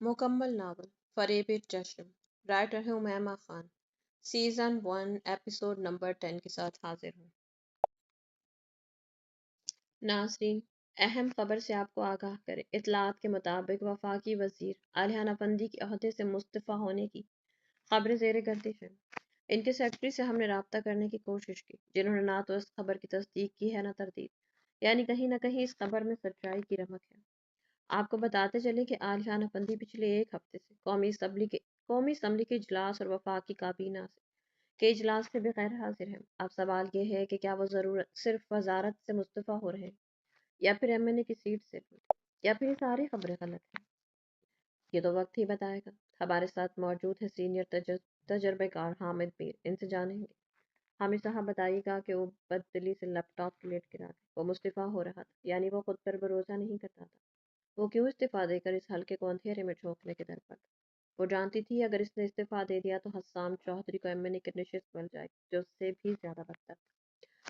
مکمل ناول فریب چشم، رائٹر ہے Umaima Khan. Season 1 episode number 10 کے ساتھ حاضر ہوں۔ ناظرین، اہم خبر سے آپ کو آگاہ کریں۔ اطلاعات کے مطابق وفاقی وزیر عالیہ افندی کے عہدے سے مستعفی ہونے کی خبریں زیر گردش ہیں۔ ان کے سیکرٹری سے ہم نے رابطہ کرنے کی کوشش کی، جنہوں نے نہ تو اس خبر کی تصدیق کی ہے نہ تردید، یعنی کہیں نہ کہیں اس خبر میں سچائی کی رمق ہے۔ آپ کو بتاتے چلیں کہ عالیہ افندی پچھلے ایک ہفتے سے قومی اسمبلی کے اجلاس اور وفاقی کابینہ کے اجلاس سے بغیر حاضر ہیں۔ اب سوال یہ ہے کہ کیا وہ ضرورت صرف وزارت سے مستعفی ہو رہے ہیں، یا پھر ایم این اے کی سیٹ سے بھی، یا پھر یہ ساری خبریں غلط ہیں؟ یہ تو وقت ہی بتائے گا۔ ہمارے ساتھ موجود ہے سینئر تجربے کار حامد میر، ان سے جانیں گے۔ حامد صاحب بتائیے گا کہ وہ بددلی سے لیپ ٹاپ کی لیٹ گرا دے۔ وہ مستعفی ہو رہا تھا، یعنی وہ خود پر بھروسہ نہیں کرتا تھا۔ وہ کیوں استعفیٰ دے کر اس حلقے کو اندھیرے میں جھونکنے کے در پر تھا؟ وہ جانتی تھی اگر اس نے استعفیٰ دے دیا تو حسام چودھری کو ایم این اے کی نشست مل جائے گی، جو اس سے بھی زیادہ بدتر تھا۔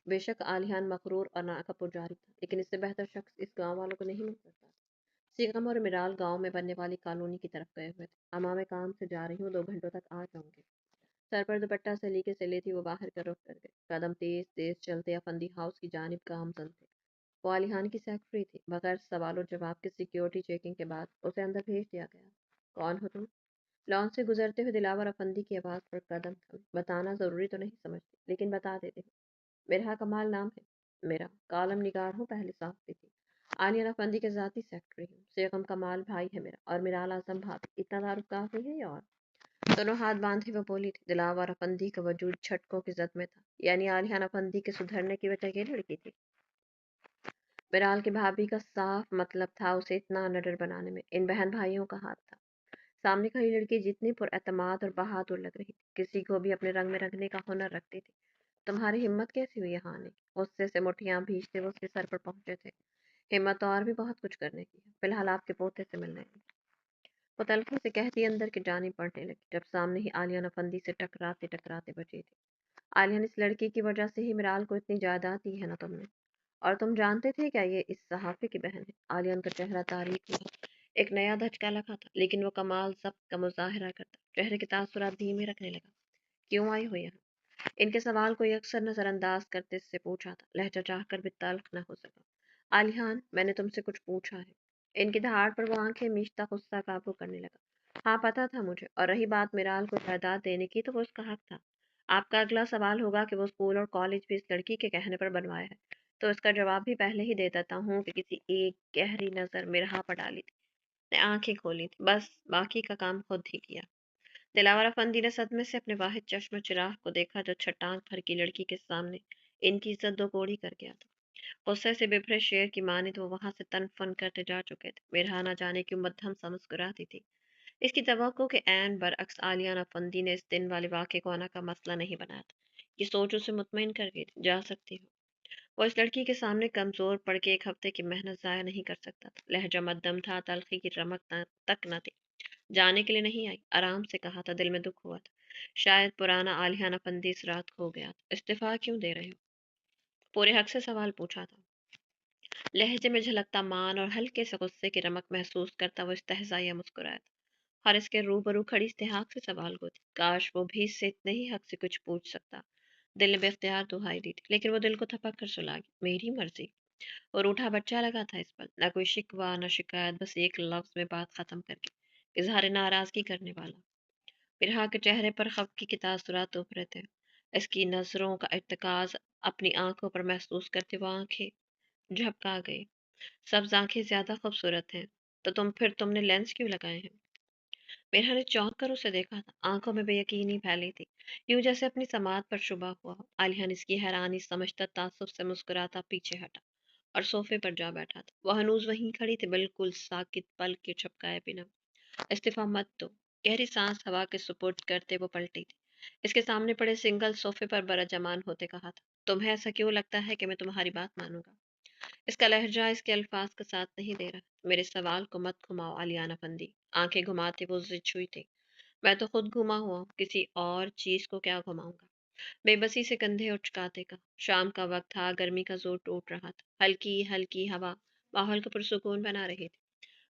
بے شک عالیان مغرور اور ناکہ پجاری تھا، لیکن اس سے بہتر شخص اس گاؤں والوں کو نہیں مل سکتا تھا۔ سیغم اور مرال گاؤں میں بننے والی کالونی کی طرف گئے ہوئے تھے۔ اما میں کام سے جا رہی ہوں، 2 گھنٹوں تک آ جاؤں گی۔ سر پر دوپٹہ سلیقے سے لیتی وہ باہر کا رخ کر گئے۔ قدم تیز تیز چلتے افندی ہاؤس کی جانب گامزن تھے۔ وہ عالیان کی سیکرٹری تھی۔ بغیر سوال و جواب کے سیکیورٹی چیکنگ کے بعد اسے اندر بھیج دیا گیا۔ کون ہو تم؟ لان سے گزرتے ہوئے دلاور افندی کی آواز پر قدم تھم۔ بتانا ضروری تو نہیں سمجھتی، لیکن بتا دیتے ہوں۔ میرا کمال نام ہے میرا، کالم نگار ہوں، پہلے صحافی تھی۔ عالیہ افندی کے ذاتی سیکرٹری ہوں۔ سیغم کمال بھائی ہے میرا، اور میرال اعظم بھابھی۔ اتنا تعارف کافی ہے یا اور؟ دونوں ہاتھ باندھے وہ بولی تھی۔ دلاور افندی کا وجود جھٹکوں کی زد میں تھا، یعنی عالیہ افندی کے سدھرنے کی وجہ یہ لڑکی تھی۔ میرال کی بھابھی کا صاف مطلب تھا اسے اتنا نڈر بنانے میں ان بہن بھائیوں کا ہاتھ تھا۔ سامنے کھڑی لڑکی جتنی پر اعتماد اور بہادر لگ رہی تھی، کسی کو بھی اپنے رنگ میں رکھنے کا ہنر رکھتی تھی۔ تمہاری ہمت کیسی ہوئی یہاں آنے کی؟ غصے سے مٹھیاں بھیجتے وہ اس کے سر پر پہنچے تھے۔ ہمت اور بھی بہت کچھ کرنے کی ہے، فی الحال آپ کے پوتے سے ملنے کی، وہ تلخی سے کہتی اندر کی جانب بڑھنے لگی، جب سامنے ہی عالیہ افندی سے ٹکراتے ٹکراتے بچی تھی۔ عالیہ، اس لڑکی کی وجہ سے ہی میرال کو اتنی جائیداد دی ہے نا تم نے؟ اور تم جانتے تھے کیا یہ اس صحافی کی بہن ہے؟ عالیہ کا چہرہ تاریک ہوا، ایک نیا دھچکا لگا تھا، لیکن وہ کمال ضبط کا مظاہرہ کرتا، چہرے کے تاثرات دھیمے رکھنے لگا۔ کیوں آئی ہو یہاں؟ ان کے سوال کو یکسر نظر انداز کرتے اس سے پوچھا تھا، لہجہ چاہ کر بھی تلخ نہ ہو سکا۔ عالیان، میں نے تم سے کچھ پوچھا ہے۔ ان کی دہاڑ پر وہ آنکھیں میچتا غصہ قابو کرنے لگا۔ ہاں پتا تھا مجھے، اور رہی بات میرال کو جائیداد دینے کی تو وہ اس کا حق تھا۔ آپ کا اگلا سوال ہوگا کہ وہ اسکول اور کالج بھی اس لڑکی کے کہنے پر بنوایا ہے، تو اس کا جواب بھی پہلے ہی دے دیتا ہوں کہ کسی ایک گہری نظر میرا پر ڈالی تھی، نے آنکھیں کھولی تھی، بس باقی کا کام خود ہی کیا۔ دلاور افندی نے صدمے سے اپنے واحد چشم چراغ کو دیکھا جو چھٹان بھر کی لڑکی کے سامنے ان کی عزت دو کوڑی کر گیا تھا۔ غصے سے بپھرے شیر کی مانند وہ وہاں سے تن فن کرتے جا چکے تھے۔ میرا نہ جانے کیوں مدھم سا مسکراتی تھی۔ اس کی توقع کے عین برعکس عالیہ افندی نے اس دن والے واقعے کو آنا کا مسئلہ نہیں بنایا تھا۔ یہ سوچ اسے مطمئن کر گئی تھی، جا سکتی ہو۔ وہ اس لڑکی کے سامنے کمزور پڑ کے ایک ہفتے کی محنت ضائع نہیں کر سکتا تھا۔ لہجہ مدھم تھا، تلخی کی رمق تک نہ تھی۔ جانے کے لیے نہیں آئی، آرام سے کہا تھا، دل میں دکھ ہوا تھا۔ شاید پرانا عالیہ افندی اس رات کھو گیا تھا۔ استعفیٰ کیوں دے رہے ہو؟ پورے حق سے سوال پوچھا تھا۔ لہجے میں جھلکتا مان اور ہلکے سے غصے کی رمق محسوس کرتا وہ استہزائیہ مسکرایا تھا۔ اور اس کے روبرو کھڑی استحقاق سے سوال کو تھی، کاش وہ بھی اس سے اتنے ہی حق سے کچھ پوچھ سکتا۔ دل نے بے اختیار دہائی دی تھی، لیکن وہ دل کو تھپک کر سلا گیا، میری مرضی۔ اور روٹھا بچہ لگا تھا اس پر، نہ کوئی شکوہ نہ شکایت، بس ایک لفظ میں بات ختم کر کے اظہار ناراضگی کرنے والا۔ فرحا کے چہرے پر خفگی کے تاثرات ابھرے تھے۔ اس کی نظروں کا ارتکاز اپنی آنکھوں پر محسوس کرتے وہ آنکھیں جھپکا گئی۔ سبز آنکھیں زیادہ خوبصورت ہیں، تو تم نے لینس کیوں لگائے ہیں؟ میرا نے چونک کر اسے دیکھا تھا، آنکھوں میں بے یقینی پھیلی تھی، یوں جیسے اپنی سماعت پر شبہ ہوا ہو۔ عالیہ اس کی حیرانی سمجھتا تعصب سے مسکراتا پیچھے ہٹا اور صوفے پر جا بیٹھا تھا۔ وہ ہنوز وہیں کھڑی تھی، بالکل ساکت، پلک کے جھپکائے بنا۔ استعفیٰ مت دو، گہری سانس ہوا کے سپرد کرتے وہ پلٹی تھی۔ اس کے سامنے پڑے سنگل صوفے پر برجمان ہوتے کہا تھا، تمہیں ایسا کیوں لگتا ہے کہ میں تمہاری بات مانوں گا؟ اس کا لہجہ اس کے الفاظ کا ساتھ نہیں دے رہا۔ میرے سوال کو مت گھماؤ عالیہ افندی۔ آنکھیں گھماتے وہ ضد چھوئی تھی۔ میں تو خود گھما ہوا ہوں، کسی اور چیز کو کیا گھماؤں گا؟ بے بسی سے کندھے اچکاتے کا۔ شام کا وقت تھا، گرمی کا زور ٹوٹ رہا تھا، ہلکی ہلکی ہوا ماحول کو پرسکون بنا رہی تھی۔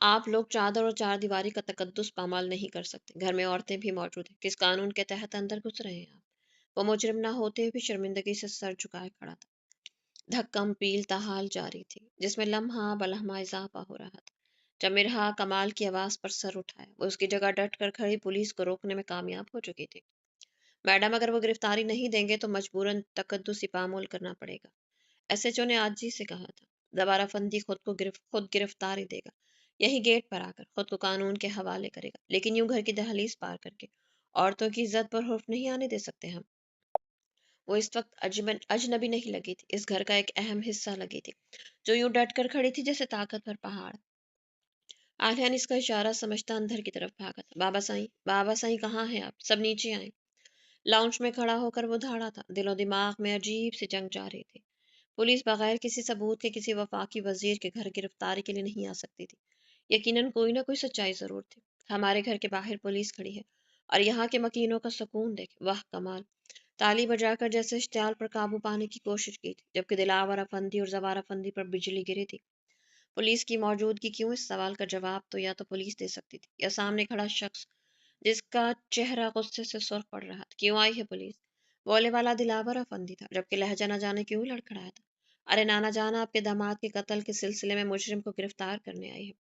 آپ لوگ چادر اور چار دیواری کا تقدس پامال نہیں کر سکتے، گھر میں عورتیں بھی موجود ہیں، کس قانون کے تحت اندر گھس رہے ہیں آپ؟ وہ مجرم نہ ہوتے ہوئے بھی شرمندگی سے سر جھکائے کھڑا تھا۔ دھکم پیل تاحال جاری تھی، جس میں لمحہ بلمحہ اضافہ ہو رہا تھا۔ جب مرہا کمال کی آواز پر سر اٹھایا، وہ اس کی جگہ ڈٹ کر کھڑی پولیس کو روکنے میں کامیاب ہو چکی تھی۔ میڈم، اگر وہ گرفتاری نہیں دیں گے تو مجبوراً تقدسی پامال کرنا پڑے گا، ایس ایچ او نے آجزی سے کہا تھا۔ دوبارہ فندی خود گرفتاری دے گا، یہی گیٹ پر آ کر خود کو قانون کے حوالے کرے گا، لیکن یوں گھر کی دہلیز پار کر کے عورتوں کی عزت پر حرف نہیں آنے دے سکتے ہم۔ وہ اس وقت اجنبی نہیں لگی تھی، اس گھر کا ایک اہم حصہ لگی تھی، جو یوں ڈٹ کر کھڑی تھی جیسے طاقتور پہاڑ۔ عالیہ نے اس کا اشارہ سمجھتا اندر کی طرف بھاگا تھا۔ بابا سائیں کہاں ہیں آپ؟ سب نیچے آئیں۔ لاؤنج میں کھڑا ہو کر وہ دھاڑا تھا، دل و دماغ میں عجیب سی جنگ جاری تھی۔ پولیس بغیر کسی ثبوت کے کسی وفاقی وزیر کے گھر گرفتاری کے لیے نہیں آ سکتی تھی۔ یقیناً کوئی نہ کوئی سچائی ضرور تھی۔ ہمارے گھر کے باہر پولیس کھڑی ہے اور یہاں کے مکینوں کا سکون دیکھ، واہ کمال! تالی بجا کر جیسے اشتعال پر قابو پانے کی کوشش کی تھی، جبکہ دلاور افندی اور زوار افندی پر بجلی گری تھی۔ پولیس کی موجودگی کیوں؟ اس سوال کا جواب تو یا تو پولیس دے سکتی تھی یا سامنے کھڑا شخص جس کا چہرہ غصے سے سرخ پڑ رہا تھا۔ کیوں آئی ہے پولیس؟ بولے والا دلاور افندی تھا، جبکہ لہجہ نہ جانے کیوں لڑکھڑایا تھا۔ ارے نانا جانا، آپ کے داماد کے قتل کے سلسلے میں مجرم کو گرفتار کرنے آئی ہے۔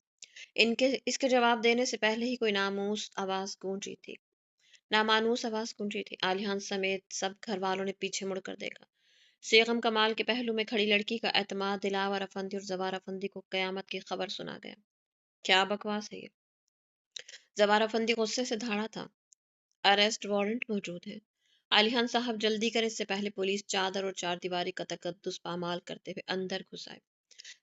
اس کے جواب دینے سے پہلے ہی کوئی نامانوس آواز گونجی تھی۔ عالیہ سمیت سب گھر والوں نے پیچھے مڑ کر دیکھا۔ سیغم کمال کے پہلو میں کھڑی لڑکی کا اعتماد دلاور افندی اور زوار افندی کو قیامت کی خبر سنا گیا۔ کیا بکواس ہے یہ؟ زوار افندی غصے سے دھاڑا تھا۔ اریسٹ وارنٹ موجود ہے۔ عالیہ صاحب جلدی کریں، اس سے پہلے پولیس چادر اور چار دیواری کا تقدس پامال کرتے ہوئے اندر گھس آئے۔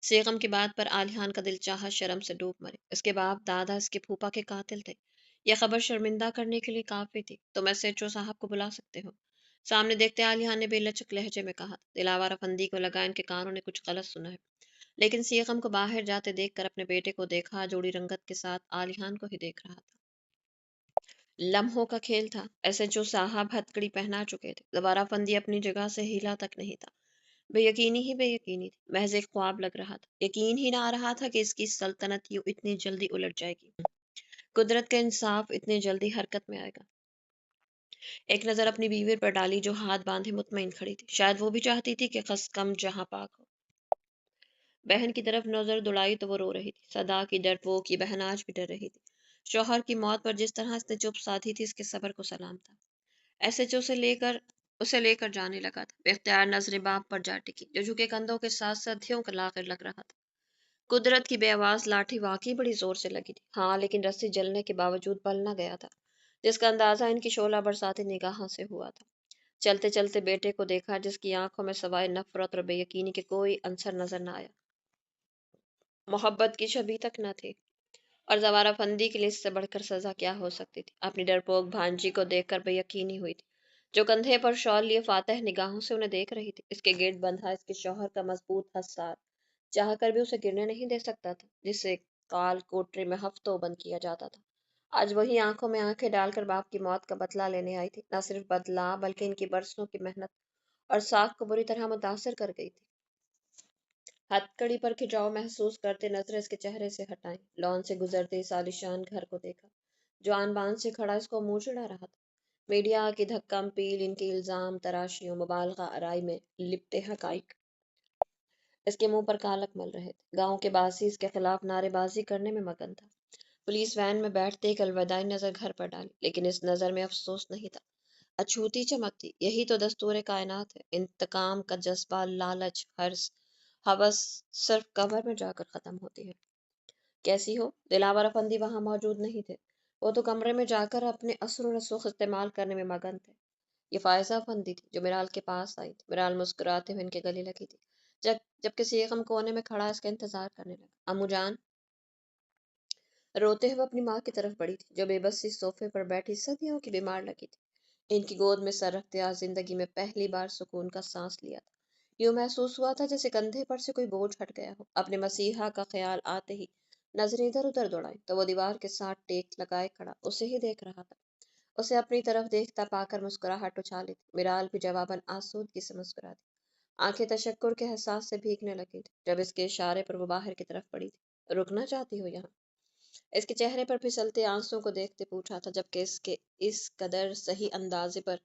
سیغم کی بات پر عالیہ کا دل چاہا شرم سے ڈوب مرے۔ اس کے باپ دادا اس کے پھوپھا کے قاتل تھے، یہ خبر شرمندہ کرنے کے لیے کافی تھی۔ تم ایس ایچ او صاحب کو بلا سکتے ہو۔ سامنے دیکھتے عالیہ نے بے لچک لہجے میں کہا۔ دلاور افندی کو لگا ان کے کانوں نے کچھ غلط سنا ہے، لیکن سیغم کو باہر جاتے دیکھ کر اپنے بیٹے کو دیکھا، جوڑی رنگت کے ساتھ عالیہ کو ہی دیکھ رہا تھا۔ لمحوں کا کھیل تھا۔ ایس ایچ او صاحب ہتکڑی پہنا چکے تھے، دوبارہ فندی اپنی جگہ سے ہلا تک نہیں تھا۔ بے یقینی تھی، محض ایک خواب لگ رہا تھا۔ یقین ہی نہ آ رہا تھا کہ اس کی سلطنت یوں اتنی جلدی الٹ جائے گی، قدرت کا انصاف اتنی جلدی حرکت میں آئے گا۔ ایک نظر اپنی بیوی پر ڈالی جو ہاتھ باندھے مطمئن کھڑی تھی، شاید وہ بھی چاہتی تھی کہ قص کم جہاں پاک ہو۔ بہن کی طرف نظر دوڑائی تو وہ رو رہی تھی، صدا کی ڈرپوک یہ بہن آج بھی ڈر رہی تھی۔ شوہر کی موت پر جس طرح اس نے چپ سادھی تھی، اس کے صبر کو سلام تھا۔ ایس ایچ او اسے لے کر جانے لگا تھا، بے اختیار نظریں باپ پر جا ٹکی، جو جھکے کندھوں کے ساتھ سدھیوں کا لاغر لگ رہا تھا۔ قدرت کی بے آواز لاٹھی واقعی بڑی زور سے لگی تھی، ہاں، لیکن رسی جلنے کے باوجود بل نہ گیا تھا، جس کا اندازہ ان کی شعلہ برساتی نگاہوں سے ہوا تھا۔ چلتے چلتے بیٹے کو دیکھا، جس کی آنکھوں میں سوائے نفرت اور بے یقینی کے کوئی عنصر نظر نہ آیا، محبت کی شبیہ تک نہ تھی۔ اور زوارہ فندی کے لیے اس سے بڑھ کر سزا کیا ہو سکتی تھی؟ اپنی ڈرپوک بھانجی کو دیکھ کر بے یقینی ہوئی تھی، جو کندھے پر شال لیے فاتح نگاہوں سے انہیں دیکھ رہی تھی۔ اس کے گیٹ بندھا اس کے شوہر کا مضبوط حصار چاہ کر بھی اسے گرنے نہیں دے سکتا تھا، جسے کال کوٹری میں ہفتوں بند کیا جاتا تھا۔ آج وہی آنکھوں میں آنکھیں ڈال کر باپ کی موت کا بدلہ لینے آئی تھی، نہ صرف بدلہ بلکہ ان کی برسوں کی محنت اور ساکھ کو بری طرح متاثر کر گئی تھی۔ ہتھ کڑی پر کھچاؤ محسوس کرتے نظریں اس کے چہرے سے ہٹائیں، لان سے گزرتے اس عالیشان گھر کو دیکھا جو آن بان سے کھڑا اس کو منہ چڑھا رہا تھا۔ میڈیا کی دھکم پیل، ان کی الزام تراشیوں، مبالغہ آرائی میں لپٹے حقائق اس کے منہ پر کالک مل رہے تھے۔ گاؤں کے باسی اس کے خلاف نعرے بازی کرنے میں مگن تھا۔ پولیس وین میں بیٹھتے ایک الوداعی نظر گھر پر ڈالی، لیکن اس نظر میں افسوس نہیں تھا، اچھوتی چمک تھی۔ یہی تو دستور کائنات ہے، انتقام کا جذبہ، لالچ، حرص، ہوس صرف قبر میں جا کر ختم ہوتی ہے۔ کیسی ہو؟ دلاور افندی وہاں موجود نہیں تھے، وہ تو کمرے میں جا کر اپنے اثر و رسوخ استعمال کرنے میں مگن تھے۔ یہ فائزہ افندی تھی جو میرال کے پاس آئی تھی۔ میرال مسکراتے ہوئے ان کے گلے لگی تھی، جبکہ سیغم کونے میں کھڑا اس کا انتظار کرنے لگا۔ امو جان، روتے ہوئے اپنی ماں کی طرف بڑھی تھی، جو بے بسی صوفے پر بیٹھی صدیوں کی بیمار لگی تھی۔ ان کی گود میں سر رکھتے آج زندگی میں پہلی بار سکون کا سانس لیا تھا۔ یوں محسوس ہوا تھا جیسے کندھے پر سے کوئی بوجھ ہٹ گیا ہو۔ اپنے مسیحا کا خیال آتے ہی نظریں ادھر ادھر دوڑائیں تو وہ دیوار کے ساتھ ٹیک لگائے کھڑا اسے ہی دیکھ رہا تھا۔ اسے اپنی طرف دیکھتا پا کر مسکراہٹ اچھالی تھی۔ میرال بھی جواباً آسودگی سے مسکرا دی، آنکھیں تشکر کے احساس سے بھیگنے لگی تھی جب اس کے اشارے پر وہ باہر کی طرف بڑھی تھی۔ رکنا چاہتی ہو یہاں؟ اس کے چہرے پر پھسلتے آنسوں کو دیکھتے پوچھا تھا، جبکہ اس کے اس قدر صحیح اندازے پر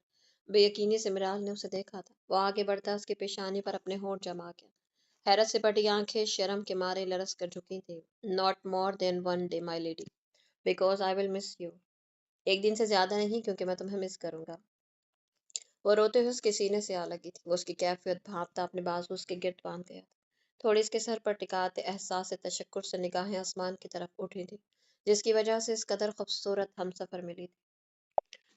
بے یقینی سے مرال نے اسے دیکھا تھا۔ وہ آگے بڑھتا اس کی پیشانی پر اپنے ہونٹ جما گیا۔ حیرت سے پٹی آنکھیں شرم کے مارے لرز کر جھکی تھیں۔ "Not more than 1 day, my lady, because I will miss you." ایک دن سے زیادہ نہیں، کیونکہ میں تمہیں مس کروں گا۔ وہ روتے ہوئے اس کے سینے سے آ لگی تھی۔ وہ اس کی کیفیت بھانپتا اپنے بازو اس کے گرد باندھ گیا تھا۔ تھوڑی اس کے سر پر ٹکاتے احساس تشکر سے نگاہیں آسمان کی طرف اٹھی تھی، جس کی وجہ سے اس قدر خوبصورت ہمسفر ملی تھی۔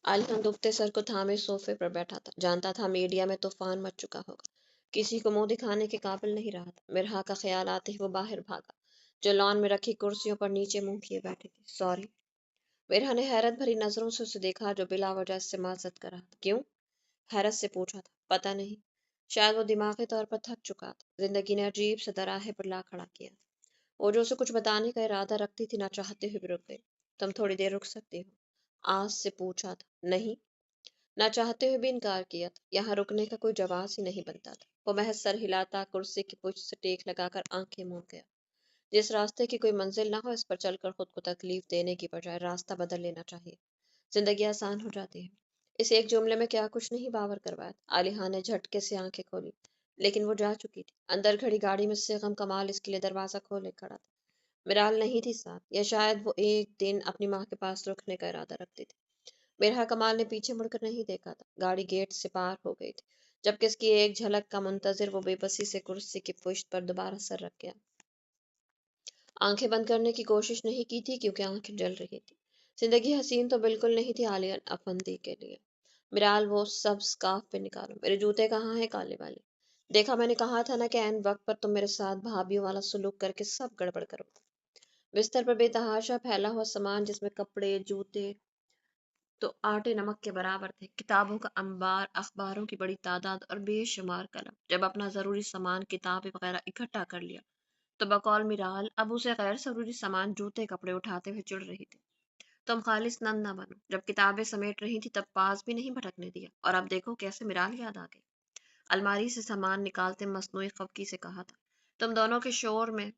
عالیہ دکھتے سر کو تھامے صوفے پر بیٹھا تھا، جانتا تھا میڈیا میں طوفان مچ چکا ہوگا، کسی کو منہ دکھانے کے قابل نہیں رہا تھا۔ مرحا کا خیال آتے ہی وہ باہر بھاگا، جو لان میں رکھی کرسیوں پر نیچے منہ کیے بیٹھی تھی۔ "سوری۔" مرحا نے حیرت بھری نظروں سے اسے دیکھا، جو بلا وجہ اس سے معذرت کر رہا تھا۔ "کیوں؟" حیرت سے پوچھا تھا۔ "پتہ نہیں، شاید وہ دماغی طور پر تھک چکا تھا۔ زندگی نے عجیب سے دراہے پر لا کھڑا کیا۔ وہ جو اسے کچھ بتانے کا ارادہ رکھتی تھی، نہ چاہتے ہوئے بھی رک گئی۔ "تم تھوڑی دیر رک سکتی ہو؟" آس سے پوچھا تھا۔ "نہیں۔" نہ چاہتے ہوئے بھی انکار کیا تھا۔ یہاں رکنے کا کوئی جواز ہی نہیں بنتا تھا۔ وہ محض سر ہلاتا، کرسی کی پشت سے ٹیک لگا کر آنکھیں موند گیا۔ جس راستے کی کوئی منزل نہ ہو، اس پر چل کر خود کو تکلیف دینے کی بجائے راستہ بدل لینا چاہیے، زندگی آسان ہو جاتی ہے۔ اس ایک جملے میں کیا کچھ نہیں باور کروایا تھا۔ عالیہ نے جھٹکے سے آنکھیں کھولی، لیکن وہ جا چکی تھی۔ اندر کھڑی گاڑی میں سیغم کمال اس کے لیے دروازہ کھولے کھڑا تھا۔ مرال نہیں تھی ساتھ، یا شاید وہ ایک دن اپنی ماں کے پاس رکنے کا ارادہ رکھتی تھی۔ مرحا کمال نے پیچھے مڑ کر نہیں دیکھا تھا۔ گاڑی گیٹ سے پار ہو گئی تھی، جبکہ اس کی ایک جھلک کا منتظر وہ بے بسی سے کرسی کی پشت پر دوبارہ سر رکھ گیا۔ آنکھیں بند کرنے کی کوشش نہیں کی تھی، کیونکہ آنکھیں جل رہی تھی۔ زندگی حسین تو بالکل نہیں تھی عالیہ افندی کے لیے۔ "مرال، وہ سب سکارف پہ نکالو۔ میرے جوتے کہاں ہیں کالے والے؟ دیکھا، میں نے کہا تھا نا کہ عین وقت پر تم میرے ساتھ بھابھیوں والا سلوک کر کے سب گڑبڑ کرو گے۔ بستر پر بے تحاشا پھیلا ہوا سامان، جس میں کپڑے، جوتے تو آٹے نمک کے برابر تھے، کتابوں کا انبار، اخباروں کی بڑی تعداد اور بے شمار قلم۔ جب اپنا ضروری سامان، کتابیں وغیرہ اکٹھا کر لیا، تو بقول مرال اب اسے غیر ضروری سامان، جوتے، کپڑے اٹھاتے ہوئے چڑ رہی تھی۔ "تم خالص نند نہ بنو۔ جب کتابیں سمیٹ رہی تھی، تب پاس بھی نہیں بھٹکنے دیا، اور اب دیکھو کیسے مرال یاد آ گئی۔" الماری سے سامان نکالتے مصنوعی خفگی سے کہا تھا۔ "تم دونوں کے شور میں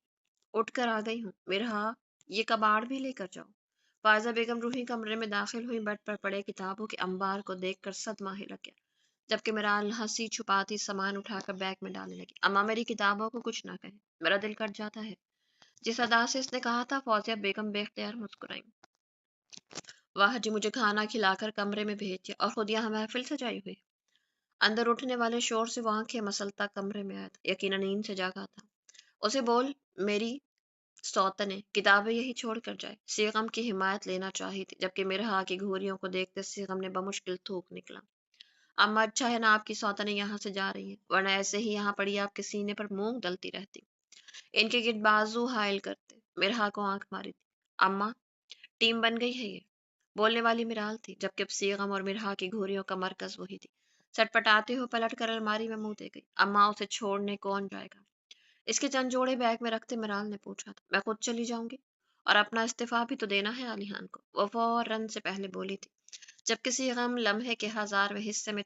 اٹھ کر آ گئی ہوں۔ مرحا، یہ کباڑ بھی لے کر جاؤ۔" فائزہ بیگم روحی کمرے میں داخل ہوئی، بیڈ پر پڑے کتابوں کے انبار کو دیکھ کر صدمہ ہی لگ گیا، جبکہ مرال ہنسی چھپاتی سامان اٹھا کر بیگ میں ڈالنے لگی۔ "اماں، میری کتابوں کو کچھ نہ کہیں، میرا دل کٹ جاتا ہے۔" جس ادا سے اس نے کہا تھا، فوزیہ بیگم بے اختیار مسکرائیں۔ "واہ جی، مجھے کھانا کھلا کر کمرے میں بھیج دیا، اور خود یہاں محفل سجائی ہوئی ہے۔" اندر اٹھنے والے شور سے وہ آنکھیں مسلتا کمرے میں آیا تھا، یقیناً نیند سے جاگا تھا۔ "اسے بول میری سوتنے کتابیں یہی چھوڑ کر جائے۔ سیغم کی حمایت لینا چاہی تھی۔" جبکہ مرحا کی گھوریوں کو دیکھتے سیغم نے بمشکل تھوک نکلا۔ "اماں، اچھا ہے نا آپ کی سوتنے یہاں سے جا رہی ہیں، ورنہ ایسے ہی یہاں پڑی آپ کے سینے پر مونگ ڈلتی رہتی، ان کے گرد بازو حائل کرتے۔" مرحا کو آنکھ ماری تھی۔ "اماں، ٹیم بن گئی ہے یہ۔" بولنے والی مرال تھی، جبکہ سیغم اور مرحا کی گھوریوں کا مرکز وہی تھی۔ سٹ پٹاتے ہوئے پلٹ کر الماری میں منہ دے گئی۔ "اماں، اسے چھوڑنے کون جائے گا؟" اس کے چند جوڑے بیگ میں رکھتے مرال نے پوچھا تھا۔ "میں خود چلی جاؤں گی، اور اپنا استعفیٰ بھی تو دینا ہے عالیہ کو۔" وہ فوراً سے پہلے بولی تھی، جبکہ سیغم لمحے کے ہزارویں حصے میں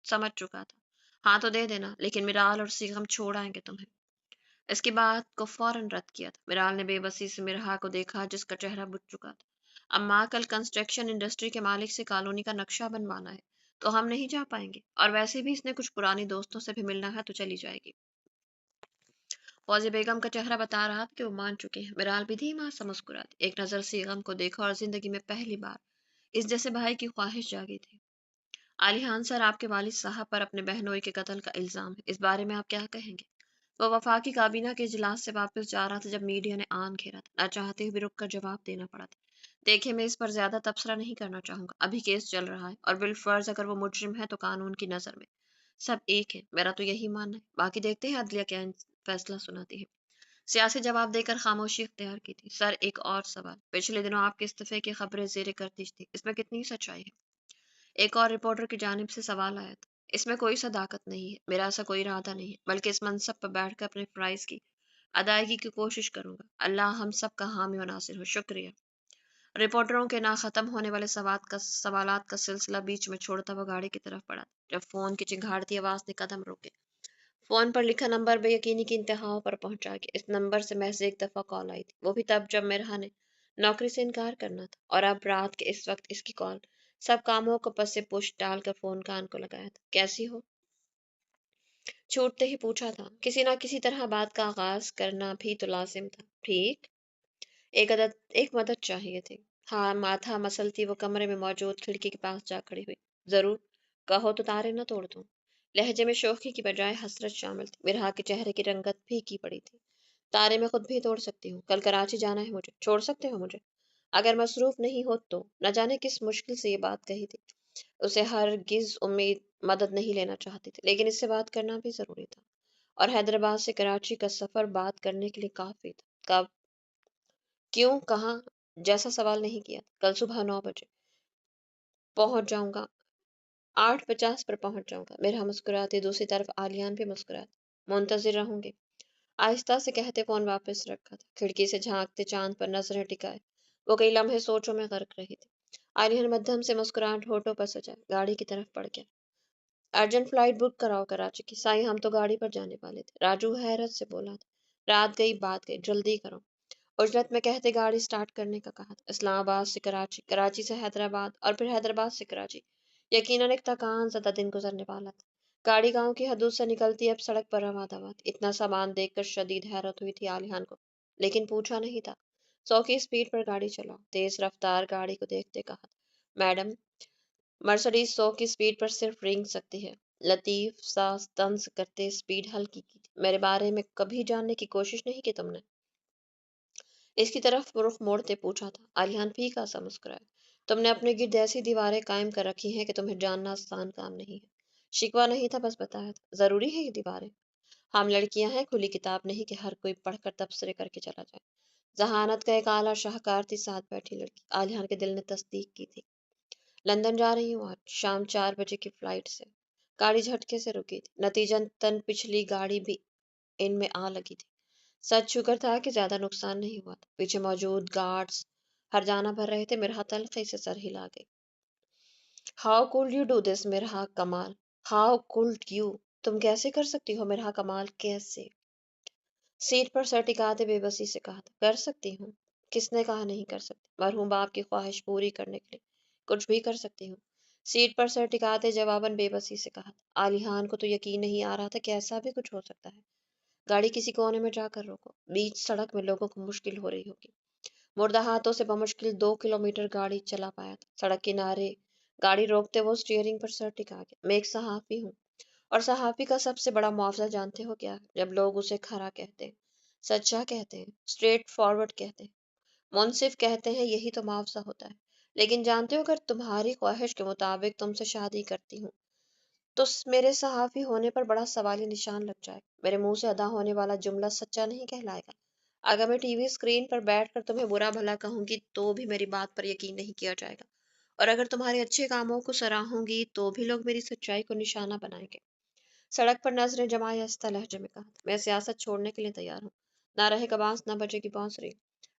سمجھ چکا تھا۔ "ہاں تو دے دینا، لیکن مرال اور سیغم چھوڑ آئیں گے تمہیں۔" اس کی بات کو فوراً رد کیا تھا۔ مرال نے بے بسی سے مرحا کو دیکھا، جس کا چہرہ بجھ چکا تھا۔ "اماں، کل کنسٹرکشن انڈسٹری کے مالک سے کالونی کا نقشہ بنوانا ہے، تو ہم نہیں جا پائیں گے، اور ویسے بھی اس نے کچھ پرانی دوستوں سے بھی ملنا ہے، تو چلی جائے گی۔" فوزیہ بیگم کا چہرہ بتا رہا تھا کہ وہ مان چکی ہیں۔ مرال بھی دھیما سا مسکرا دی، ایک نظر سیغم کو دیکھا، اور زندگی میں پہلی بار اس جیسے بھائی کی خواہش جاگی تھی۔ "عالیہ سر، آپ کے والد صاحب پر اپنے بہنوئی کے قتل کا الزام ہے، اس بارے میں آپ کیا کہیں گے؟" وہ وفاقی کابینہ کے اجلاس سے واپس جا رہا تھا، جب میڈیا نے آن گھیرا تھا۔ نہ چاہتے ہوئے بھی رک کر جواب دینا پڑا تھا۔ "دیکھیے، میں اس پر زیادہ تبصرہ نہیں کرنا چاہوں گا۔ ابھی کیس چل رہا ہے، اور بالفرض اگر وہ مجرم ہے، تو قانون کی نظر میں سب ایک ہے، میرا تو یہی ماننا ہے۔ باقی دیکھتے ہیں عدلیہ کیا فیصلہ سناتی ہے۔" سیاسی جواب دے کر خاموشی اختیار کی تھی۔ "سر، ایک اور سوال۔ پچھلے دنوں آپ کے استعفے کی خبریں زیر گردش تھی، اس میں کتنی سچائی ہے؟" ایک اور رپورٹر کی جانب سے سوال آیا تھا۔ "اس میں کوئی صداقت نہیں ہے، میرا ایسا کوئی ارادہ نہیں ہے، بلکہ اس منصب پر بیٹھ کر اپنے فرائض کی ادائیگی کی کوشش کروں گا۔ اللہ ہم سب کا حامی و ناصر ہو۔ شکریہ۔" رپورٹروں کے نہ ختم ہونے والے سوالات کا سلسلہ بیچ میں چھوڑتا وہ گاڑی کی طرف بڑھا، جب فون کی چنگھاڑتی آواز نے قدم روکے۔ فون پر لکھا نمبر بے یقینی کی انتہاؤں پر پہنچا گیا۔ اس نمبر سے محض ایک دفعہ کال آئی تھی، وہ بھی تب جب مرحا نے نوکری سے انکار کرنا تھا، اور اب رات کے اس وقت اس کی کال۔ سب کاموں کو پس سے پش ڈال کر فون کان کو لگایا تھا۔ کیسی ہو؟ چھوٹتے ہی پوچھا تھا۔ کسی نہ کسی طرح بات کا آغاز کرنا بھی تو لازم تھا۔ ٹھیک۔ ایک مدد چاہیے تھی۔ ہاں، ماتھا مسلتی وہ کمرے میں موجود کھڑکی کے پاس جا کھڑی ہوئی۔ ضرور، کہو تو تارے نہ توڑ دوں۔ لہجے میں شوخی کی بجائے حسرت شامل تھی۔ مرحا کے چہرے کی رنگت پھیکی پڑی تھی۔ تارے میں خود بھی توڑ سکتی ہوں۔ کل کراچی جانا ہے مجھے، چھوڑ سکتے ہو مجھے؟ اگر مصروف نہیں ہو تو۔ نہ جانے کس مشکل سے یہ بات کہی تھی۔ اسے ہرگز امید مدد نہیں لینا چاہتی تھی، لیکن اس سے بات کرنا بھی ضروری تھا، اور حیدرآباد سے کراچی کا سفر بات کرنے کے لیے کافی تھا۔ کب؟ کیوں؟ کہاں؟ جیسا سوال نہیں کیا۔ کل صبح 9 بجے پہنچ جاؤں گا۔ 8:50 پر پہنچ جاؤں گا۔ مرحا مسکراتی، دوسری طرف عالیان بھی مسکراتی۔ منتظر رہوں گی، آہستہ سے کہتے فون واپس رکھا تھا۔ کھڑکی سے جھانکتے چاند پر نظریں ٹکائے وہ کئی لمحے سوچوں میں غرق رہی تھی۔ عالیان مدھم سے مسکراہٹ ہونٹوں پر سجائے گاڑی کی طرف بڑھ گیا۔ ارجنٹ فلائٹ بک کراؤ کراچی کی۔ سائی، ہم تو گاڑی پر جانے والے تھے، راجو حیرت سے بولا تھا۔ رات گئی بات گئی، جلدی کرو۔ اجلت میں کہتے گاڑی سٹارٹ کرنے کا کہا تھا۔ اسلام آباد سے کراچی، کراچی سے حیدرآباد، اور پھر حیدرآباد سے کراچی۔ یقیناً ایک تھکان زدہ دن گزرنے والا تھا۔ گاڑی گاؤں کی حدود سے نکلتی اب سڑک پر رواں دواں تھی۔ اتنا سامان دیکھ کر شدید حیرت ہوئی تھی عالیان کو، لیکن پوچھا نہیں تھا۔ 100 کی اسپیڈ پر گاڑی چلاؤ، تیز رفتار گاڑی کو دیکھتے کہا تھا۔ میڈم، مرسڈیز 100 کی اسپیڈ پر صرف رینگ سکتی ہے۔ لطیف سا طنز کرتے اسپیڈ ہلکی کی تھی۔ میرے بارے میں کبھی جاننے کی کوشش نہیں کی تم نے؟ اس کی طرف رخ موڑتے پوچھا تھا۔ عالیان پھیکا سا مسکرایا۔ تم نے اپنے گرد ایسی دیواریں قائم کر رکھی ہیں کہ تمہیں جاننا آسان کام نہیں ہے۔ شکوہ نہیں تھا، بس بتایا تھا۔ ضروری ہے یہ دیواریں؟ ہم لڑکیاں ہیں، کھلی کتاب نہیں کہ ہر کوئی پڑھ کر تبصرے کر کے چلا جائے۔ ذہانت کا ایک اعلیٰ شاہکار تھی ساتھ بیٹھی لڑکی۔ عالیان کے دل نے تصدیق کی تھی۔ لندن جا رہی ہوں آج شام 4 بجے کی فلائٹ سے۔ گاڑی جھٹکے سے رکی تھی، نتیجن تن پچھلی گاڑی بھی ان میں آ لگی تھی۔ سچ شکر تھا کہ زیادہ نقصان نہیں ہوا تھا۔ پیچھے موجود گارڈز ہر جانا بھر رہے تھے۔ مرحا تلخی سے سر ہلا گئی۔ How could you do this مرحا کمال؟ How could you? تم کیسے کر سکتی ہو مرحا کمال؟ کیسے؟ سیٹ پر سر ٹکاتے بے بسی سے کہا تھا۔ کر سکتی ہوں؟ کس نے کہا نہیں کر سکتی؟ مرحوم باپ کی خواہش پوری کرنے کے لیے کچھ بھی کر سکتی ہوں۔ سیٹ پر سر ٹکاتے جواباً بے بسی سے کہا تھا۔ عالیان کو تو یقین نہیں آ رہا تھا کہ ایسا بھی کچھ ہو سکتا ہے۔ گاڑی کسی کونے میں جا کر روکو، بیچ سڑک میں لوگوں کو مشکل ہو رہی ہوگی۔ مردہ ہاتھوں سے بمشکل 2 کلومیٹر گاڑی چلا پایا تھا۔ سڑک کنارے گاڑی روکتے وہ اسٹیئرنگ پر سر ٹکا گیا۔ میں ایک صحافی ہوں، اور صحافی کا سب سے بڑا معاوضہ جانتے ہو کیا ہے؟ جب لوگ اسے کھرا کہتے ہیں، سچا کہتے ہیں، اسٹریٹ فارورڈ کہتے ہیں، منصف کہتے ہیں، یہی تو معاوضہ ہوتا ہے۔ لیکن جانتے ہو، اگر تمہاری خواہش کے مطابق تم سے شادی کرتی ہوں تو میرے صحافی ہونے پر بڑا سوالی نشان لگ جائے گا۔ میرے منہ سے ادا ہونے والا جملہ سچا نہیں کہلائے گا۔ اگر میں ٹی وی اسکرین پر بیٹھ کر تمہیں برا بھلا کہوں گی تو بھی میری بات پر یقین نہیں کیا جائے گا، اور اگر تمہارے اچھے کاموں کو سراہوں گی تو بھی لوگ میری سچائی کو نشانہ بنائیں گے۔ سڑک پر نظریں جمائے آہستہ لہجے میں کہا تھا۔ میں سیاست چھوڑنے کے لیے تیار ہوں۔ نہ رہے کباس 9 بجے کی پہنچ رہی۔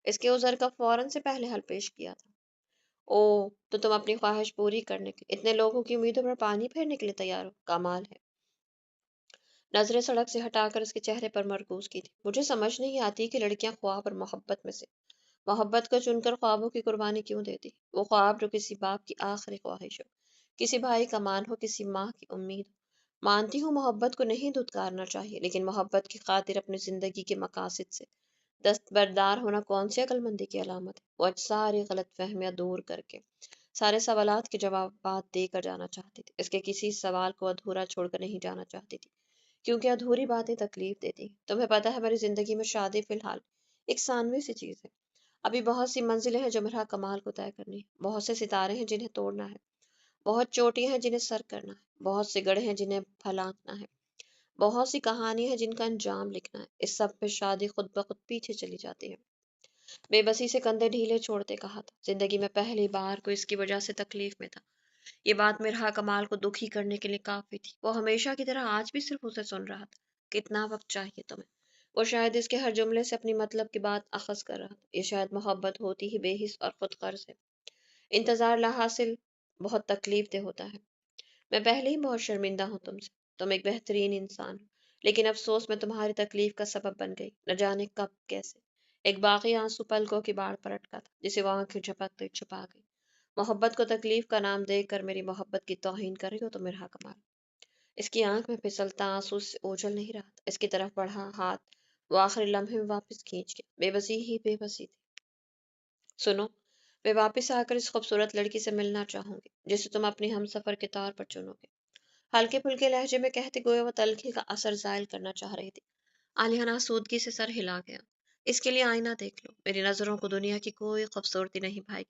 اس کے عذر کا فوراً سے پہلے حل پیش کیا تھا۔ او، تو تم اپنی خواہش پوری کرنے کے اتنے لوگوں کی امیدوں پر پانی پھیرنے کے لیے تیار ہو؟ کمال ہے۔ نظریں سڑک سے ہٹا کر اس کے چہرے پر مرکوز کی تھی۔ مجھے سمجھ نہیں آتی کہ لڑکیاں خواب اور محبت میں سے محبت کو چن کر خوابوں کی قربانی کیوں دیتی؟ وہ خواب جو کسی باپ کی آخری خواہش ہو، کسی بھائی کا مان ہو، کسی ماں کی امید ہو۔ مانتی ہوں محبت کو نہیں دھتکارنا چاہیے، لیکن محبت کی خاطر اپنی زندگی کے مقاصد سے دستبردار ہونا کون سی عقل مندی کی علامت ہے؟ وہ آج ساری غلط فہمیاں دور کر کے سارے سوالات کے جوابات دے کر جانا چاہتی تھی۔ اس کے کسی سوال کو ادھورا چھوڑ کر نہیں جانا چاہتی تھی، کیونکہ ادھوری باتیں تکلیف دیتی ہیں۔ تمہیں پتہ ہے میری زندگی میں شادی فی الحال ایک ثانوی سی چیز ہے۔ ابھی بہت سی منزلیں ہیں جو مرحا کمال کو طے کرنی ہے، بہت سے ستارے ہیں جنہیں توڑنا ہے، بہت چوٹیاں ہیں جنہیں سر کرنا ہے، بہت سے گڑھے ہیں جنہیں پھلانکنا ہے، بہت سی کہانیاں ہیں جن کا انجام لکھنا ہے۔ اس سب پہ شادی خود بخود پیچھے چلی جاتی ہے۔ بے بسی سے کندھے ڈھیلے چھوڑتے کہا تھا۔ زندگی میں پہلی بار کو اس کی وجہ سے تکلیف میں تھا۔ یہ بات مرحا کمال کو دکھی کرنے کے لیے کافی تھی۔ وہ ہمیشہ کی طرح آج بھی صرف اسے سن رہا تھا۔ کتنا وقت چاہیے تمہیں؟ وہ شاید اس کے ہر جملے سے اپنی مطلب کی بات اخذ کر رہا تھا۔ یہ شاید محبت ہوتی ہی بے حس اور خود غرض ہے۔ انتظار لا حاصل بہت تکلیف دہ ہوتا ہے۔ میں پہلے ہی بہت شرمندہ ہوں تم سے۔ تم ایک بہترین انسان ہو، لیکن افسوس میں تمہاری تکلیف کا سبب بن گئی، نہ جانے کب کیسے۔ ایک باقی آنسو پلکوں کی باڑ پر اٹکا تھا جسے وہ آنکھیں جھپکتے چھپا گئی۔ محبت کو تکلیف کا نام دے کر میری محبت کی توہین کر رہی ہو تو میرا کمال۔ اس کی آنکھ میں پھسلتا آنسو سے اوجھل نہیں رہا تھا، اس کی طرف بڑھا ہاتھ وہ آخری لمحے میں واپس کھینچ گیا۔ بے بسی ہی بے بسی تھی۔ سنو، میں واپس آ کر اس خوبصورت لڑکی سے ملنا چاہوں گی جسے تم اپنی ہم سفر کے طور پر چنو گے، ہلکے پھلکے لہجے میں کہتے گویا وہ تلخی کا اثر زائل کرنا چاہ رہی تھی۔ عالیہ سودگی سے سر ہلا گیا۔ اس کے لیے آئینہ دیکھ لو، میری نظروں کو دنیا کی کوئی خوبصورتی نہیں بھائی،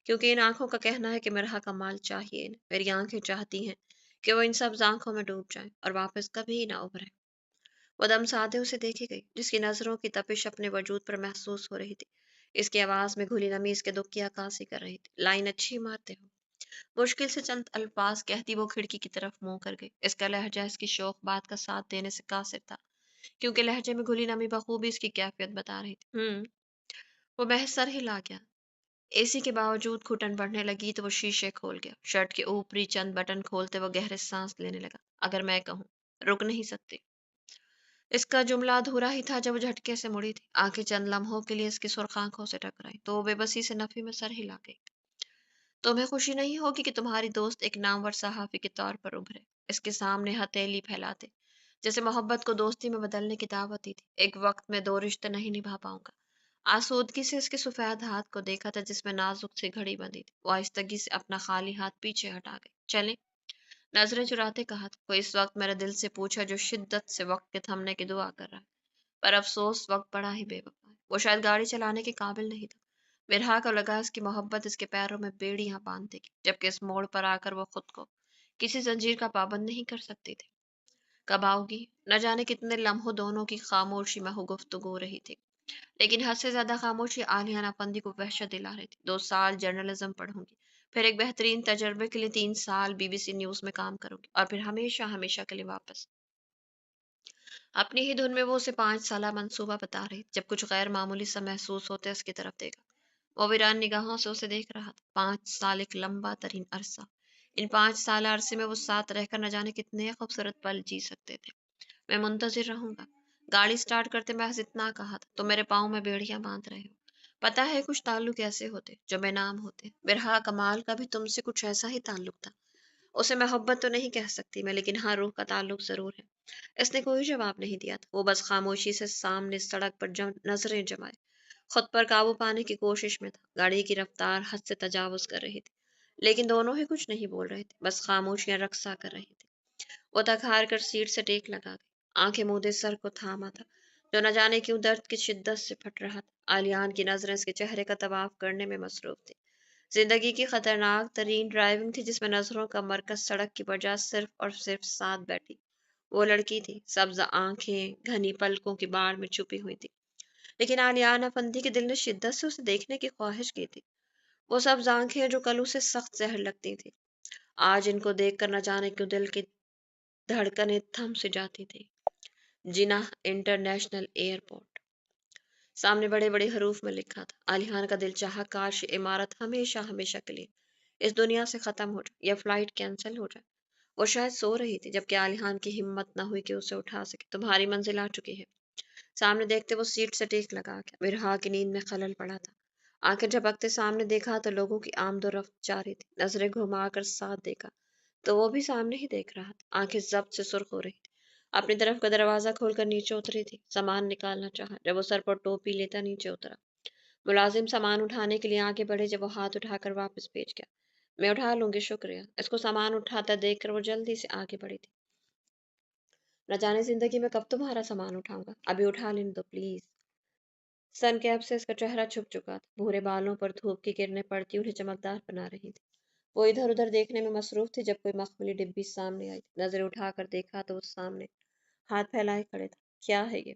کیونکہ ان آنکھوں کا کہنا ہے کہ میرا کمال چاہیے انہیں۔ میری آنکھیں چاہتی ہیں کہ وہ ان سب آنکھوں میں ڈوب جائیں اور واپس کبھی نہ ابھریں۔ وہ دم سادے اسے دیکھی گئی جس کی نظروں کی تپش اپنے وجود پر محسوس ہو رہی تھی۔ اس کی آواز میں گھلی نمی اس کے دکھ کی عکاسی کر رہی تھی۔ لائن اچھی مارتے ہو۔ مشکل سے چند الفاظ کہتی وہ کھڑکی کی طرف منہ کر گئی۔ اس کا لہجہ اس کی شوخ بات کا ساتھ دینے سے قاصر تھا، کیونکہ لہجے میں گھلی نمی بخوبی اس کی کیفیت بتا رہی تھی۔ وہ محض سر ہلا گیا۔ اسی کے باوجود گھٹن بڑھنے لگی تو وہ شیشے کھول گیا۔ شرٹ کے اوپری چند بٹن کھولتے وہ گہرے سانس لینے لگا۔ اگر میں کہوں، رک نہیں سکتی۔ اس کا جملہ ادھورا ہی تھا جب وہ جھٹکے سے مڑی تھی۔ آنکھیں چند لمحوں کے لیے اس کی سرخ آنکھوں سے ٹکرائی تو وہ بے بسی سے نفی میں سر ہلا گئی۔ تمہیں خوشی نہیں ہوگی کہ تمہاری دوست ایک نامور صحافی کے طور پر ابھرے؟ اس کے سامنے ہتھیلی پھیلاتے جیسے محبت کو دوستی میں بدلنے کی دعوت دی تھی۔ ایک وقت میں دو رشتے نہیں نبھا پاؤں گا۔ آسودگی سے اس کے سفید ہاتھ کو دیکھا تھا جس میں نازک سی گھڑی بندھی تھی۔ وہ آہستگی سے اپنا خالی ہاتھ پیچھے ہٹا گئی۔ چلے، نظریں چراتے کہا تھا۔ کوئی اس وقت میرے دل سے پوچھا جو شدت سے وقت کے تھمنے کی دعا کر رہا ہے، پر افسوس وقت بڑا ہی بے وفا ہے۔ وہ شاید گاڑی چلانے کے قابل نہیں تھا۔ برہا کو لگا اس کی محبت اس کے پیروں میں بیڑیاں باندھ دے گی، جبکہ اس موڑ پر آ کر وہ خود کو کسی زنجیر کا پابند نہیں کر سکتی تھی۔ کب آؤ گی؟ نہ جانے کتنے لمحوں دونوں کی خاموشی میں گفتگو رہی تھی، لیکن حد سے زیادہ خاموشی عالیہ ناپندی کو وحشت دلا رہی تھی۔ 2 سال جرنلزم پڑھوں گی، پھر ایک بہترین تجربے کے لیے 3 سال BBC نیوز میں کام کروں گی، اور پھر ہمیشہ ہمیشہ کے لیے واپس۔ اپنی ہی دھن میں وہ اسے 5 سالہ منصوبہ بتا رہی تھی۔ جب کچھ غیر معمولی سا محسوس ہوتے اس کی طرف دیکھا۔ وہ ویران نگاہوں سے اسے دیکھ رہا تھا۔ 5 سال ایک لمبا ترین عرصہ۔ ان 5 سالہ عرصے میں وہ ساتھ رہ کر نہ جانے کتنے خوبصورت پل جی سکتے تھے۔ میں منتظر رہوں گا۔ گاڑی سٹارٹ کرتے محض اتنا کہا تھا تو میرے پاؤں میں بیڑیاں باندھ رہے ہو۔ پتہ ہے کچھ تعلق ایسے ہوتے جو بے نام ہوتے۔ برہا کمال کا بھی تم سے کچھ ایسا ہی تعلق تھا۔ اسے محبت تو نہیں کہہ سکتی میں، لیکن ہاں روح کا تعلق ضرور ہے۔ اس نے کوئی جواب نہیں دیا تھا۔ وہ بس خاموشی سے سامنے سڑک پر نظریں جمائے خود پر قابو پانے کی کوشش میں تھا۔ گاڑی کی رفتار حد سے تجاوز کر رہی تھی، لیکن دونوں ہی کچھ نہیں بول رہے تھے، بس خاموشیاں رقصہ کر رہی تھی۔ وہ تھک ہار کر سیٹ سے ٹیک لگا گئی، آنکھیں مودے سر کو تھاما تھا جو نہ جانے کیوں درد کی شدت سے پھٹ رہا تھا۔ عالیان کی نظریں اس کے چہرے کا طواف کرنے میں مصروف تھی۔ زندگی کی خطرناک ترین ڈرائیونگ تھی جس میں نظروں کا مرکز سڑک کی بجا صرف اور صرف ساتھ بیٹھی وہ لڑکی تھی۔ سبز آنکھیں گھنی پلکوں کی باڑ میں چھپی ہوئی تھی، لیکن عالیان افندی کے دل نے شدت سے اسے دیکھنے کی خواہش کی تھی۔ وہ سبز آنکھیں جو کل اسے سخت زہر لگتی تھی، آج ان کو دیکھ کر نہ جانے کیوں دل کی دھڑکنیں تھم سے جاتی تھی۔ جناح انٹرنیشنل ایئرپورٹ، سامنے بڑے بڑے حروف میں لکھا تھا۔ عالیان کا دل چاہا کاش یہ عمارت ہمیشہ ہمیشہ کے لیے اس دنیا سے ختم ہو جائے یا فلائٹ کینسل ہو جائے۔ وہ شاید سو رہی تھی جبکہ عالیان کی ہمت نہ ہوئی کہ اسے اٹھا سکے۔ تمہاری منزل آ چکی ہے۔ سامنے دیکھتے وہ سیٹ سے ٹیک لگا گیا۔ برہا کی نیند میں خلل پڑا تھا۔ آنکھیں جھپکتے سامنے دیکھا تو لوگوں کی آمد و رفت جاری تھی۔ نظریں گھما کر ساتھ دیکھا تو وہ بھی سامنے ہی دیکھ رہا تھا۔ آنکھیں ضبط سے سرخ ہو رہی تھی۔ اپنی طرف کا دروازہ کھول کر نیچے اتری تھی۔ سامان نکالنا چاہا۔ جب وہ سر پر ٹوپی لیتا نیچے اترا، ملازم سامان اٹھانے کے لیے آگے بڑھے جب وہ ہاتھ اٹھا کر واپس بھیج گیا۔ میں اٹھا لوں گی، شکریہ۔ اس کو سامان اٹھاتا دیکھ کر وہ جلدی سے آگے بڑھی تھی۔ نہ جانے زندگی میں کب تمہارا سامان اٹھاؤں گا، ابھی اٹھا لینے دو پلیز۔ سن کیپ سے اس کا چہرہ چھپ چکا تھا۔ بھورے بالوں پر دھوپ کی کرنیں پڑتی انہیں چمکدار بنا رہی تھی۔ وہ ادھر ادھر دیکھنے میں مصروف تھی جب کوئی مخملی ڈبی سامنے آئی۔ نظریں اٹھا کر دیکھا تو وہ سامنے ہاتھ پھیلائے کھڑے تھا۔ کیا ہے یہ؟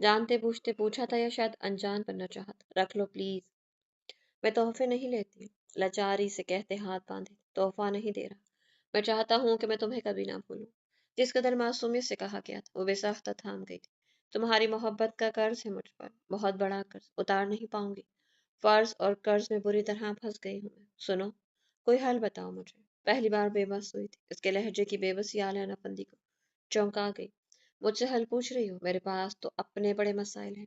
جانتے پوچھتے پوچھا تھا یا شاید انجان بننا چاہا تھا؟ رکھ لو پلیز۔ میں تحفے نہیں لیتی، لاچاری سے کہتے ہاتھ باندھے۔ تحفہ نہیں دے رہا، میں چاہتا ہوں کہ میں تمہیں کبھی نہ بھولوں۔ جس قدر معصومیت سے کہا گیا تھا وہ بے ساختہ تھام گئی تھی۔ تمہاری محبت کا قرض ہے مجھ پر، بہت بڑا قرض، اتار نہیں پاؤں گی۔ فرض اور قرض میں بری طرح پھنس گئی ہوں میں۔ سنو، کوئی حل بتاؤ مجھے۔ پہلی بار بے بس ہوئی تھی۔ اس کے لہجے کی بے بسی عالیہ نفندی کو چونکا گئی۔ مجھ سے حل پوچھ رہی ہو؟ میرے پاس تو اپنے بڑے مسائل ہیں۔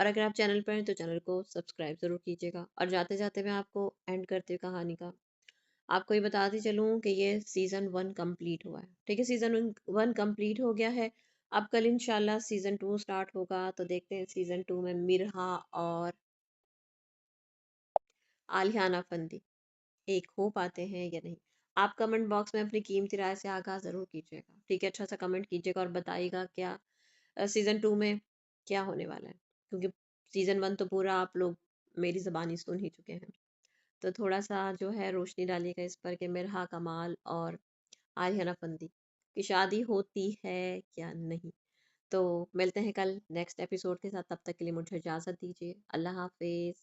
اور اگر آپ چینل پر ہیں تو چینل کو سبسکرائب ضرور کیجیے گا. اور جاتے جاتے میں آپ کو اینڈ کرتے ہوئے کہانی کا آپ کو یہ بتاتی چلوں کہ یہ سیزن 1 کمپلیٹ ہوا ہے. ٹھیک ہے، سیزن 1 کمپلیٹ ہو گیا ہے. اب کل انشاءاللہ سیزن 2 سٹارٹ ہوگا، تو دیکھتے ہیں سیزن 2 میں مرہا اور آلیانہ فندی ایک ہو پاتے ہیں یا نہیں. آپ کمنٹ باکس میں اپنی قیمتی رائے سے آگاہ ضرور کیجیے گا. ٹھیک ہے، اچھا سا کمنٹ کیجیے گا اور بتائیے گا کیا سیزن 2 میں کیا ہونے والا ہے، کیونکہ سیزن 1 تو پورا آپ لوگ میری زبانی سن ہی چکے ہیں. تو تھوڑا سا جو ہے روشنی ڈالیے گا اس پر کہ مرہا کمال اور آریانہ فندی کی شادی ہوتی ہے یا نہیں. تو ملتے ہیں کل نیکسٹ ایپیسوڈ کے ساتھ، تب تک کے لیے مجھے اجازت دیجیے. اللہ حافظ.